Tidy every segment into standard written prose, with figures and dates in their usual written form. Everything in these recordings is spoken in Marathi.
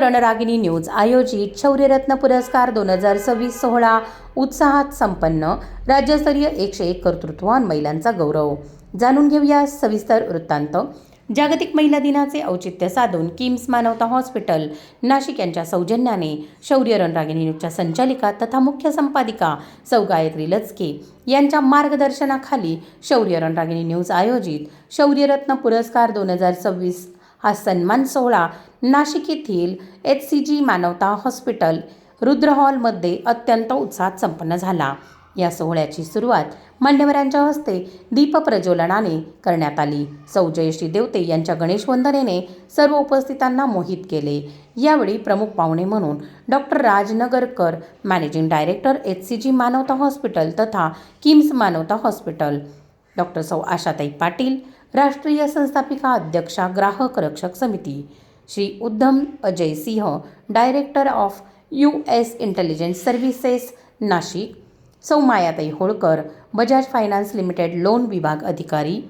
रणरागिणी न्यूज आयोजित शौर्यरत्न पुरस्कार 2026 सोहळा उत्साहात संपन्न. राज्यस्तरीय 101 कर्तृत्ववान महिलांचा गौरव. जाणून घेऊया सविस्तर वृत्तांत. जागतिक महिला दिनाचे औचित्य साधून किम्स मानवता हॉस्पिटल नाशिक यांच्या सौजन्याने शौर्य रणरागिणी न्यूजच्या संचालिका तथा मुख्य संपादिका सौ गायत्री लचके यांच्या मार्गदर्शनाखाली शौर्य रणरागिणी न्यूज आयोजित शौर्यरत्न पुरस्कार 2026 हा सन्मान सोहळा नाशिक येथील HCG मानवता हॉस्पिटल रुद्र हॉलमध्ये अत्यंत उत्साहात संपन्न झाला. या सोहळ्याची सुरुवात मान्यवरांच्या हस्ते दीपप्रज्वलनाने करण्यात आली. सौ जयश्री देवते यांच्या गणेश वंदनेने सर्व उपस्थितांना मोहित केले. यावेळी प्रमुख पाहुणे म्हणून doctor राजनगरकर, managing director HCG Manavata hospital तथा किम्स मानवता हॉस्पिटल, डॉक्टर सौ आशाताई पाटील, राष्ट्रीय संस्थापिका अध्यक्षा ग्राहक रक्षक समिती, Shri Uddham Ajay Singh, director of US intelligence services Nashik, Sau Mayatai Holkar, Bajaj finance limited loan विभाग अधिकारी,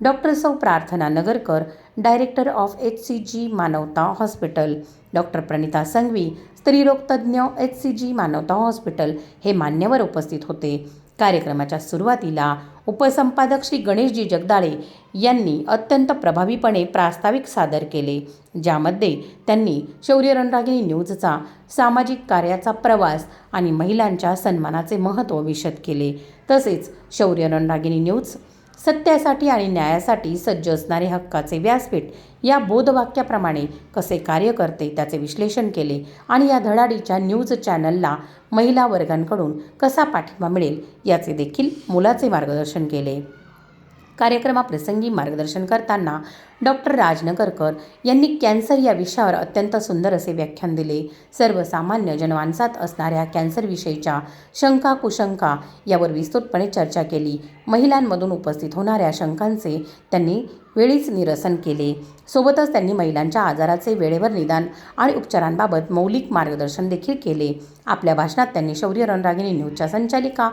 doctor Sau Prarthana Nagarkar, director of HCG Manavata hospital, doctor Pranita Sanghvi, स्त्रीरोग तज्ज्ञ HCG मानवता हॉस्पिटल हे मान्यवर उपस्थित होते. कार्यक्रमाच्या सुरुवातीला उपसंपादक श्री गणेशजी जगदाळे यांनी अत्यंत प्रभावीपणे प्रास्ताविक सादर केले, ज्यामध्ये त्यांनी शौर्य रणरागिणी न्यूजचा सामाजिक कार्याचा प्रवास आणि महिलांच्या सन्मानाचे महत्त्व विशद केले. तसेच शौर्य रणरागिणी न्यूज सत्यासाठी आणि न्यायासाठी सज्ज असणारे हक्काचे व्यासपीठ या बोधवाक्याप्रमाणे कसे कार्य करते त्याचे विश्लेषण केले आणि या धडाडीच्या न्यूज चॅनलला महिला वर्गांकडून कसा पाठिंबा मिळेल याचे देखील मोलाचे मार्गदर्शन केले. कार्यक्रमाप्रसंगी मार्गदर्शन करताना डॉक्टर राजनगरकर यांनी कॅन्सर या विषयावर अत्यंत सुंदर असे व्याख्यान दिले. सर्वसामान्य जनमानसात असणाऱ्या कॅन्सरविषयीच्या शंका कुशंका यावर विस्तृतपणे चर्चा केली. महिलांमधून उपस्थित होणाऱ्या शंकांचे त्यांनी वेळीच निरसन केले. सोबतच त्यांनी महिलांच्या आजाराचे वेळेवर निदान आणि उपचारांबाबत मौलिक मार्गदर्शन देखील केले. आपल्या भाषणात त्यांनी शौर्य रणरागिणी न्यूजच्या संचालिका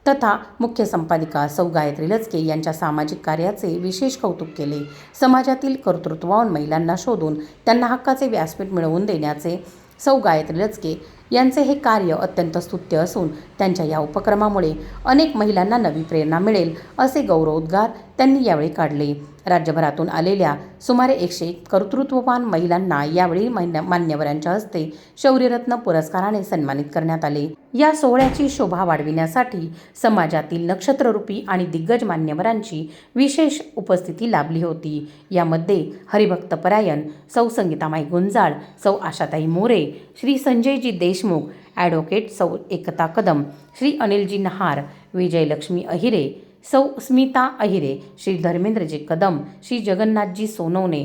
तथा मुख्य संपादिका सौ गायत्री लचके यांच्या सामाजिक कार्याचे विशेष कौतुक केले. समाजातील कर्तृत्ववान महिलांना शोधून त्यांना हक्काचे व्यासपीठ मिळवून देण्याचे सौ गायत्री लचके यांचे हे कार्य अत्यंत स्तुत्य असून त्यांच्या या उपक्रमामुळे अनेक महिलांना नवी प्रेरणा मिळेल असे गौरवोद्गार त्यांनी यावेळी काढले. राज्यभरातून आलेल्या सुमारे 101 कर्तृत्ववान महिलांना यावेळी मान्यवरांच्या हस्ते शौर्यरत्न पुरस्काराने सन्मानित करण्यात आले. या सोहळ्याची शोभा वाढविण्यासाठी समाजातील नक्षत्ररूपी आणि दिग्गज मान्यवरांची विशेष उपस्थिती लाभली होती. यामध्ये हरिभक्तपरायण सौ संगीतामाई गुंजाळ, सौ आशाताई मोरे, श्री संजयजी देशमुख, ॲडव्होकेट सौ एकता कदम, श्री अनिलजी नहार, विजयलक्ष्मी अहिरे, सौ स्मिता अहिरे, श्री धर्मेंद्रजी कदम, श्री जगन्नाथजी सोनवणे,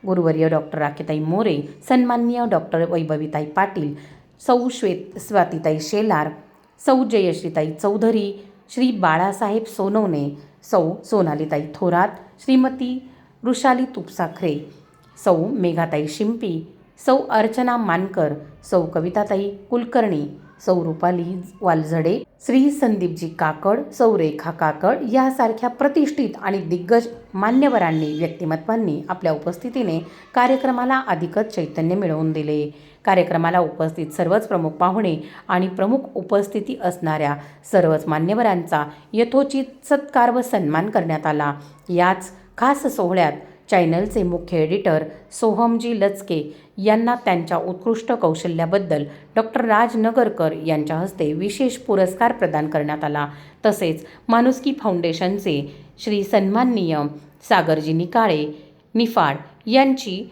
गुरुवर्य डॉक्टर राखीताई मोरे, सन्माननीय डॉक्टर वैभवीताई पाटील, सौ स्वातीताई शेलार, सौ जयश्रीताई चौधरी, श्री बाळासाहेब सोनवणे, सौ सोनालीताई थोरात, श्रीमती वृषाली तुपसाखरे, सौ मेघाताई शिंपी, सौ अर्चना मानकर, सौ कविताताई कुलकर्णी, सौ रुपाली वालझडे, श्री संदीपजी काकड, सौ रेखा काकड यासारख्या प्रतिष्ठित आणि दिग्गज मान्यवरांनी व्यक्तिमत्वांनी आपल्या उपस्थितीने कार्यक्रमाला अधिकच चैतन्य मिळवून दिले. कार्यक्रमाला उपस्थित सर्वच प्रमुख पाहुणे आणि प्रमुख उपस्थिती असणाऱ्या सर्वच मान्यवरांचा यथोचित सत्कार व सन्मान करण्यात आला. याच खास सोहळ्यात चॅनलचे मुख्य एडिटर सोहमजी लचके यांना त्यांच्या उत्कृष्ट कौशल्याबद्दल डॉक्टर राजनगरकर यांच्या हस्ते विशेष पुरस्कार प्रदान करण्यात आला. तसेच माणुसकी फाउंडेशनचे श्री सन्माननीय सागरजी निकाळे निफाड यांची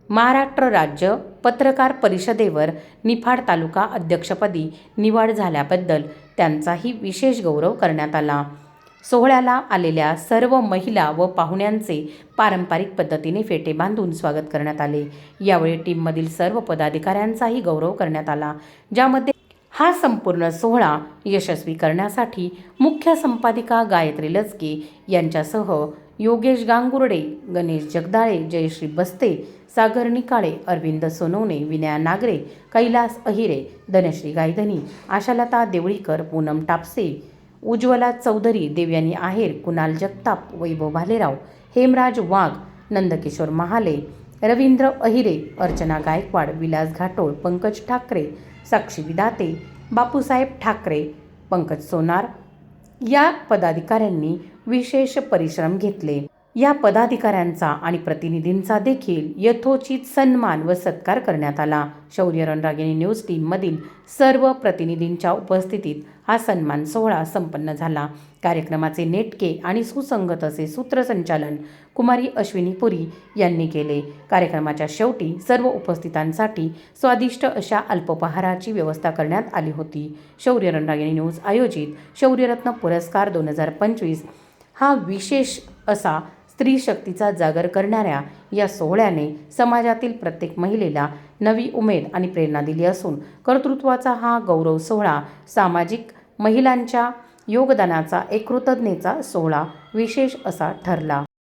महाराष्ट्र राज्य पत्रकार परिषदेवर निफाड तालुका अध्यक्षपदी निवड झाल्याबद्दल त्यांचाही विशेष गौरव करण्यात आला. सोहळ्याला आलेल्या सर्व महिला व पाहुण्यांचे पारंपरिक पद्धतीने फेटे बांधून स्वागत करण्यात आले. यावेळी टीममधील सर्व पदाधिकाऱ्यांचाही गौरव करण्यात आला, ज्यामध्ये हा संपूर्ण सोहळा यशस्वी करण्यासाठी मुख्य संपादिका गायत्री लचके यांच्यासह योगेश गांगुर्डे, गणेश जगदाळे, जयश्री बस्ते, सागर निकाळे, अरविंद सोनवणे, विनया नागरे, कैलास अहिरे, धनश्री गायधनी, आशालता देवळीकर, पूनम टापसे, उज्ज्वला चौधरी, देवयानी आहेर, कुणाल जगताप, वैभव भालेराव, हेमराज वाघ, नंदकिशोर महाले, रवींद्र अहिरे, अर्चना गायकवाड, विलास घाटोळ, पंकज ठाकरे, साक्षी विदाते, बापूसाहेब ठाकरे, पंकज सोनार या पदाधिकाऱ्यांनी विशेष परिश्रम घेतले. या पदाधिकाऱ्यांचा आणि प्रतिनिधींचा देखील यथोचित सन्मान व सत्कार करण्यात आला. शौर्य रणरागिणी न्यूज टीममधील सर्व प्रतिनिधींच्या उपस्थितीत हा सन्मान सोहळा संपन्न झाला. कार्यक्रमाचे नेटके आणि सुसंगत असे सूत्रसंचालन कुमारी अश्विनी पुरी यांनी केले. कार्यक्रमाच्या शेवटी सर्व उपस्थितांसाठी स्वादिष्ट अशा अल्पोपहाराची व्यवस्था करण्यात आली होती. शौर्य रणरागिणी न्यूज आयोजित शौर्यरत्न पुरस्कार 2025 हा विशेष असा स्त्री शक्तीचा जागर करणाऱ्या या सोहळ्याने समाजातील प्रत्येक महिलेला नवी उमेद आणि प्रेरणा दिली असून कर्तृत्वाचा हा गौरव सोहळा सामाजिक महिलांच्या योगदानाचा एक कृतज्ञतेचा सोहळा विशेष असा ठरला.